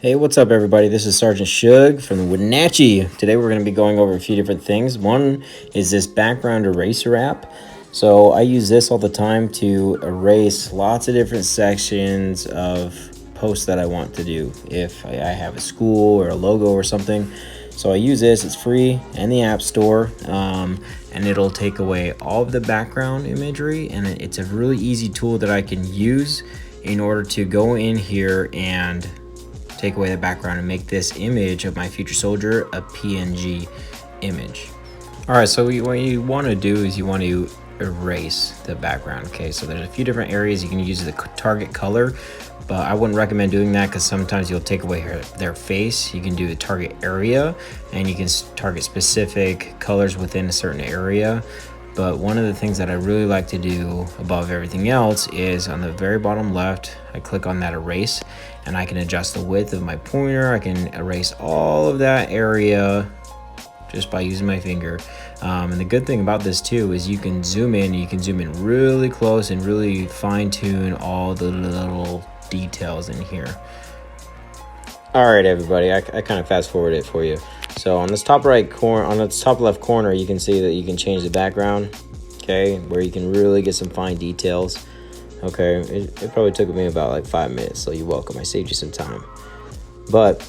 Hey, what's up, everybody? This is Sergeant Shug from the Wenatchee. Today we're going to be going over a few different things. One is this background eraser app. So I use this all the time to erase lots of different sections of posts that I want to do. If I have a school or a logo or something. So I use this, it's free in the App Store, and it'll take away all of the background imagery, and it's a really easy tool that I can use in order to go in here and take away the background and make this image of my future soldier a PNG image. All right, so what you want to do is you want to erase the background. Okay, so there's a few different areas you can use the target color, but I wouldn't recommend doing that because sometimes you'll take away their face. You can do the target area, and you can target specific colors within a certain area. But one of the things that I really like to do above everything else is on the very bottom left, I click on that erase, and I can adjust the width of my pointer. I can erase all of that area just by using my finger. And the good thing about this too is you can zoom in really close and really fine tune all the little details in here. All right, everybody, I kind of fast forward it for you. So on this top right corner, on this top left corner, you can see that you can change the background, okay, where you can really get some fine details. Okay, it probably took me about like 5 minutes, so you're welcome. I saved you some time. But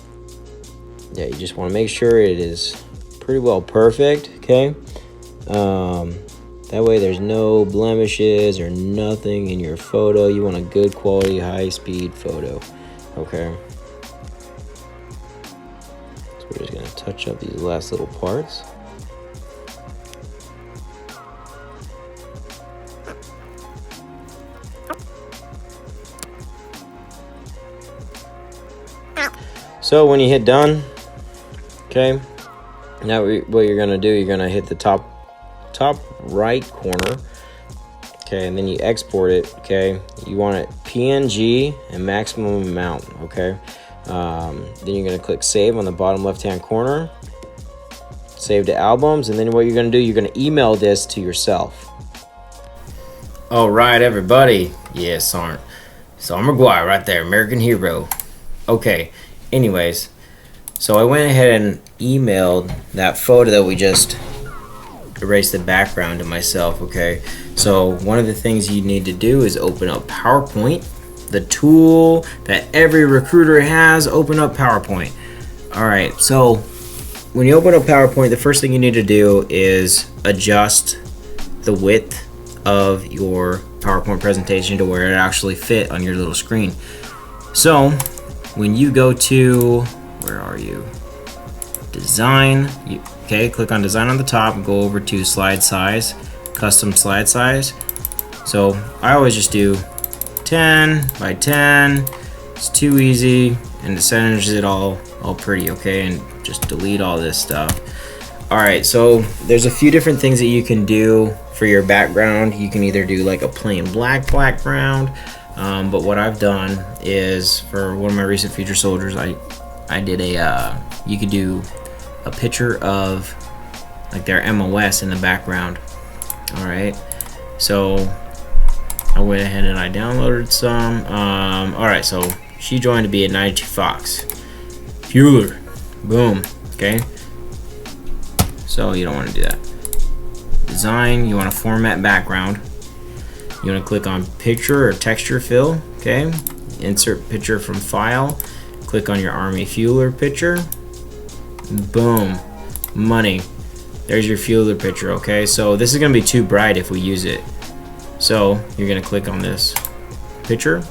yeah, you just want to make sure it is pretty well perfect, okay? That way there's no blemishes or nothing in your photo. You want a good quality, high-speed photo, okay? So we're just going to touch up these last little parts. So when you hit done, okay, now what you're gonna do, you're gonna hit the top right corner, okay, and then you export it, okay. You want it PNG and maximum amount, okay. Then you're gonna click save on the bottom left hand corner, save to albums, and then what you're gonna do, you're gonna email this to yourself. All right, everybody, yes, Sergeant McGuire right there, American hero. Okay. Anyways, so I went ahead and emailed that photo that we just erased the background to myself, okay? So one of the things you need to do is open up PowerPoint, the tool that every recruiter has. Open up PowerPoint. All right, so when you open up PowerPoint, the first thing you need to do is adjust the width of your PowerPoint presentation to where it actually fit on your little screen. So when you go to, where are you? Design, okay, click on design on the top and go over to slide size, custom slide size. So I always just do 10 by 10. It's too easy, and it centers it all pretty, okay, and just delete all this stuff. All right, so there's a few different things that you can do for your background. You can either do like a plain black background, but what I've done is for one of my recent future soldiers, I did you could do a picture of like their MOS in the background. All right, so I went ahead and I downloaded some. All right, so she joined to be a 92 Fox Fueler. Boom. Okay, so you don't want to do that. Design, you want to format background. You want to click on picture or texture fill, okay? Insert picture from file. Click on your Army Fueler picture. Boom, money. There's your Fueler picture, okay? So this is gonna be too bright if we use it. So you're gonna click on this picture.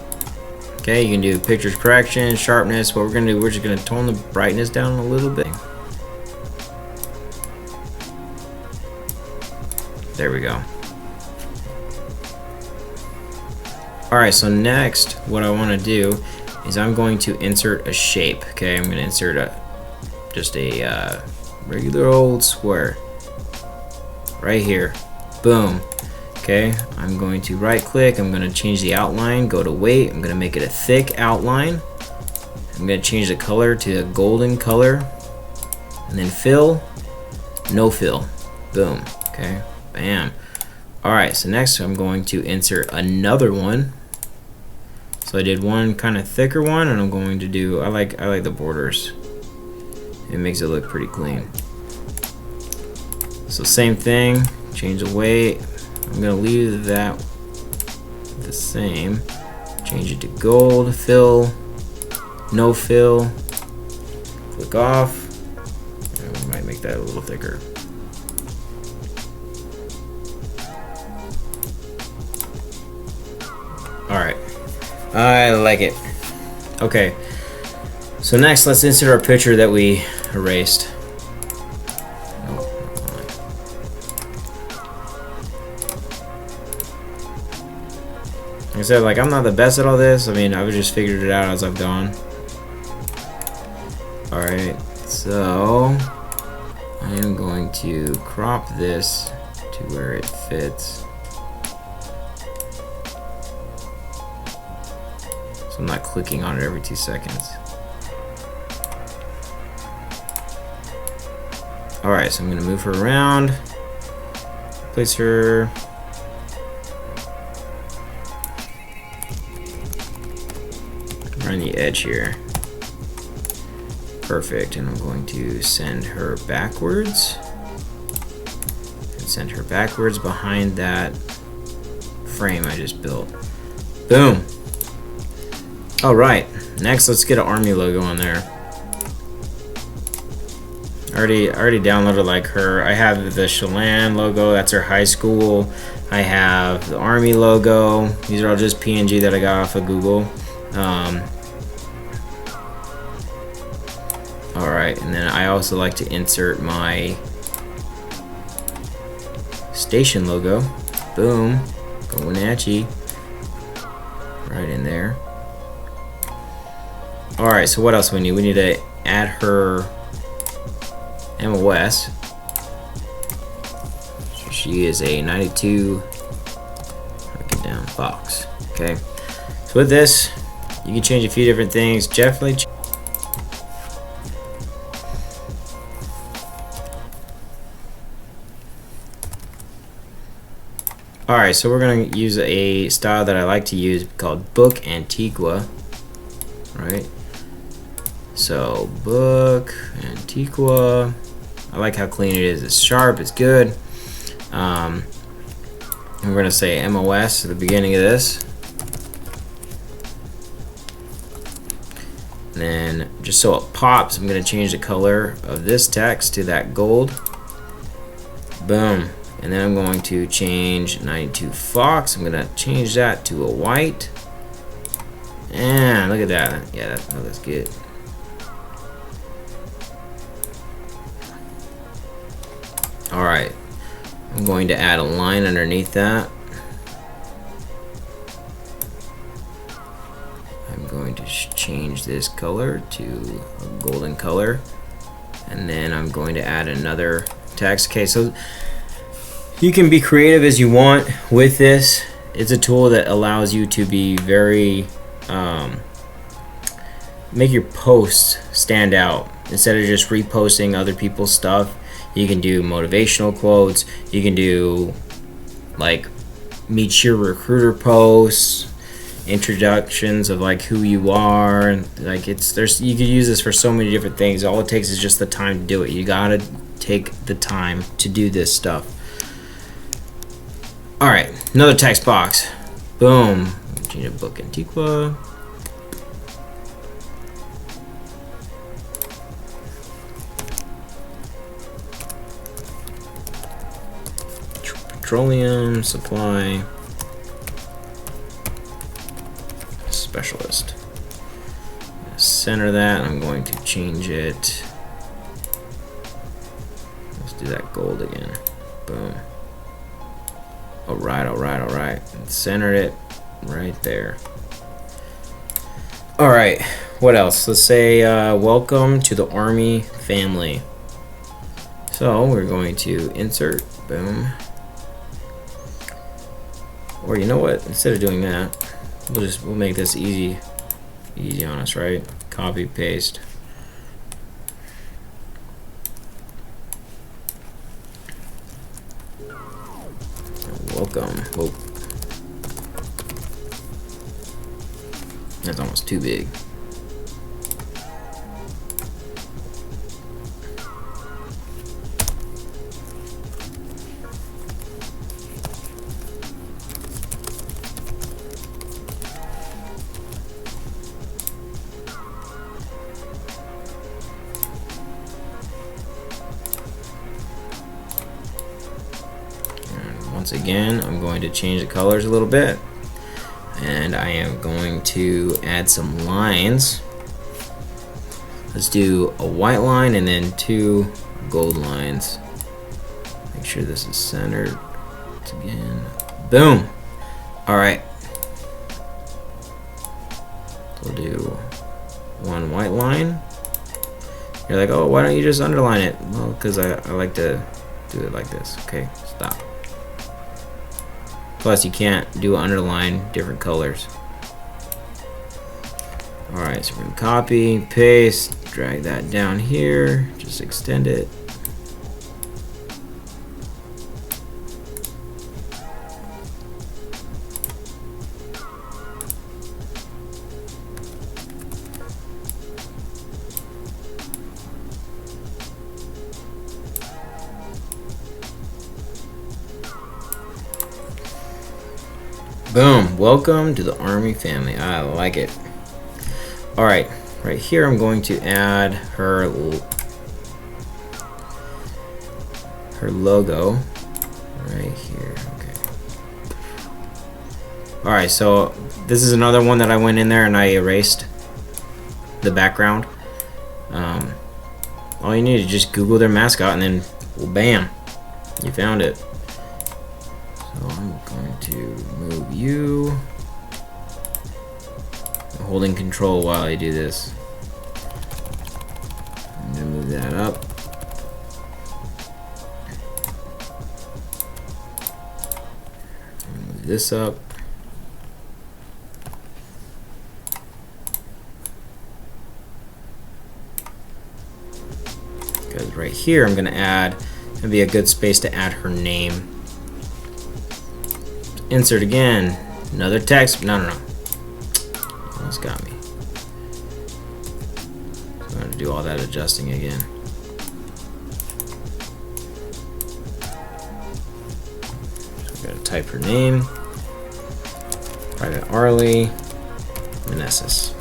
Okay, you can do pictures correction, sharpness. What we're gonna do, we're just gonna tone the brightness down a little bit. There we go. Alright, so next what I want to do is I'm going to insert a shape. Okay, I'm going to insert just a regular old square right here. Boom. Okay, I'm going to right click, I'm going to change the outline, go to weight, I'm going to make it a thick outline. I'm going to change the color to a golden color, and then fill, no fill. Boom. Okay, bam. Alright, so next I'm going to insert another one. So I did one kind of thicker one, and I'm going to do, I like the borders. It makes it look pretty clean. So same thing, change the weight. I'm gonna leave that the same. Change it to gold, fill, no fill, click off. And we might make that a little thicker. Alright, I like it. Okay, so next let's insert our picture that we erased. Like I said, like, I'm not the best at all this. I mean, I've just figured it out as I've gone. Alright, so I am going to crop this to where it fits. So I'm not clicking on it every 2 seconds. Alright, so I'm going to move her around. Place her. Around the edge here. Perfect. And I'm going to send her backwards. And send her backwards behind that frame I just built. Boom. Alright, next let's get an army logo on there. I already downloaded like her. I have the Chelan logo, that's her high school. I have the army logo. These are all just PNG that I got off of Google. Alright, and then I also like to insert my station logo. Boom, going at you. Right in there. Alright, so what else we need? We need to add her MOS. So she is a 92 break it down box. Okay. So with this, you can change a few different things. Definitely. Alright, so we're going to use a style that I like to use called Book Antiqua. Right? So, Book Antiqua. I like how clean it is. It's sharp, it's good. And we're going to say MOS at the beginning of this. And then, just so it pops, I'm going to change the color of this text to that gold. Boom. And then I'm going to change 92 Fox. I'm going to change that to a white. And look at that. Yeah, that's good. Alright. I'm going to add a line underneath that. I'm going to change this color to a golden color. And then I'm going to add another text. Okay, so you can be creative as you want with this. It's a tool that allows you to be very make your posts stand out. Instead of just reposting other people's stuff, you can do motivational quotes. You can do like meet your recruiter posts, introductions of like who you are, and like you could use this for so many different things. All it takes is just the time to do it. You gotta take the time to do this stuff. Alright, another text box. Boom. Change it, Book Antiqua. Petroleum supply specialist. Center that. I'm going to change it. Let's do that gold again. Boom. Alright. Center it right there. Alright, what else? Let's say welcome to the Army family. So we're going to insert, boom. Or you know what? Instead of doing that, we'll make this easy on us, right? Copy, paste. Welcome. Oh. That's almost too big. Once again, I'm going to change the colors a little bit, and I am going to add some lines. Let's do a white line and then 2 gold lines. Make sure this is centered. Once again, boom. All right. We'll do 1 white line. You're like, oh, why don't you just underline it? Well, because I like to do it like this. Okay, stop. Plus, you can't do underline different colors. Alright, so we're going to copy, paste, drag that down here, just extend it. Boom, welcome to the Army family. I like it. All right, right here I'm going to add her logo right here. Okay. All right, so this is another one that I went in there and I erased the background. All you need is just Google their mascot and then, well, bam, you found it. So I'm going to move you. I'm holding control while I do this. I'm gonna move that up. Move this up. Because right here I'm gonna add, it'd be a good space to add her name. Insert again, another text. No. Almost got me. So I'm gonna do all that adjusting again. So we gotta type her name. Private Arlie Meneses.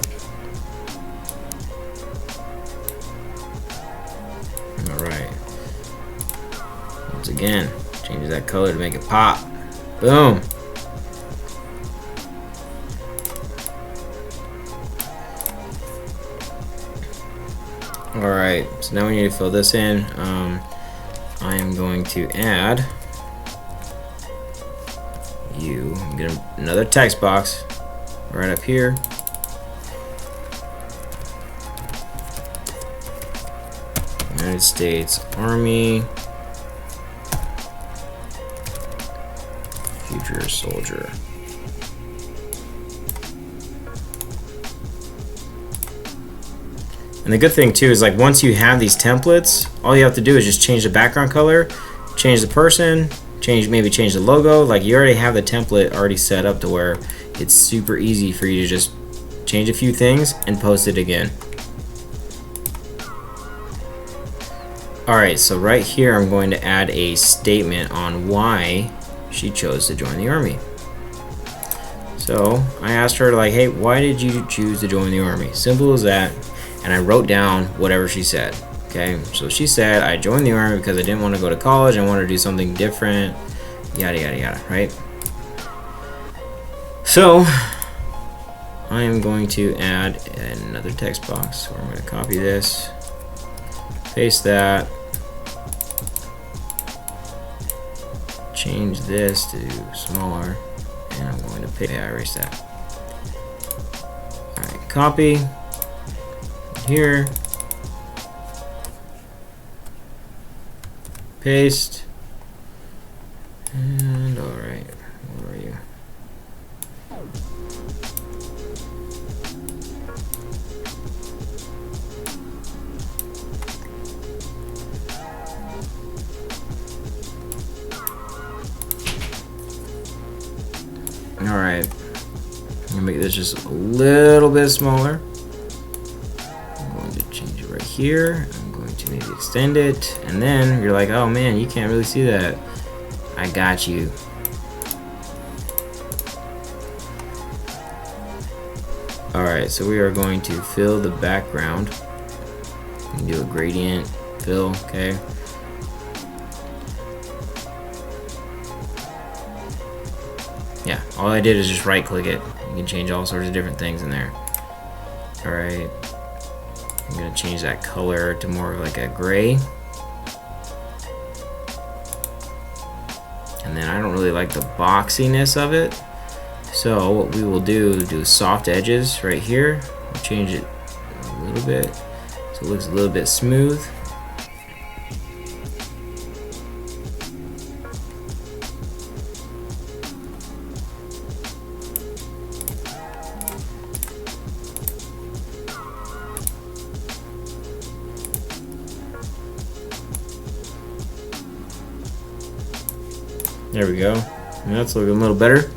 All right. Once again, change that color to make it pop. Boom. Alright, so now we need to fill this in. I am going to add you. I'm going to another text box right up here. United States Army future soldier. And the good thing too is, like, once you have these templates, all you have to do is just change the background color, change the person, maybe change the logo. Like, you already have the template already set up to where it's super easy for you to just change a few things and post it again. Alright, so right here I'm going to add a statement on why she chose to join the Army. So I asked her, like, hey, why did you choose to join the Army? Simple as that. And I wrote down whatever she said. Okay, so she said, I joined the Army because I didn't want to go to college. I wanted to do something different. Yada, yada, yada, right? So I am going to add another text box. So I'm going to copy this, paste that, change this to smaller, and I'm going to paste. Yeah, I erased that. All right, copy. Here, paste, and all right, where are you? All right, I'm gonna make this it's just a little bit smaller. I'm going to change it right here. I'm going to maybe extend it, and then you're like, oh man, you can't really see that. I got you. Alright, so we are going to fill the background. You can do a gradient fill, okay? Yeah, all I did is just right click it. You can change all sorts of different things in there. Alright, I'm gonna change that color to more of like a gray. And then I don't really like the boxiness of it. So what we will do soft edges right here. We'll change it a little bit so it looks a little bit smooth. There we go. And that's looking a little better.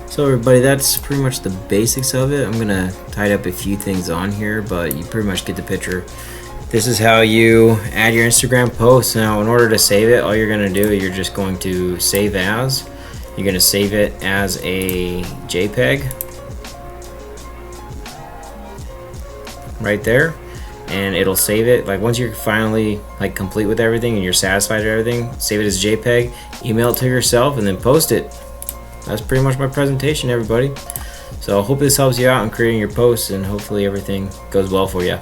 So everybody, that's pretty much the basics of it. I'm gonna tidy up a few things on here, but you pretty much get the picture. This is how you add your Instagram post. Now, in order to save it, all you're gonna do, you're just going to save as. You're gonna save it as a JPEG. Right there. And it'll save it. Like once you're finally like complete with everything and you're satisfied with everything, save it as JPEG, email it to yourself, and then post it. That's pretty much my presentation, everybody. So I hope this helps you out in creating your posts, and hopefully everything goes well for you.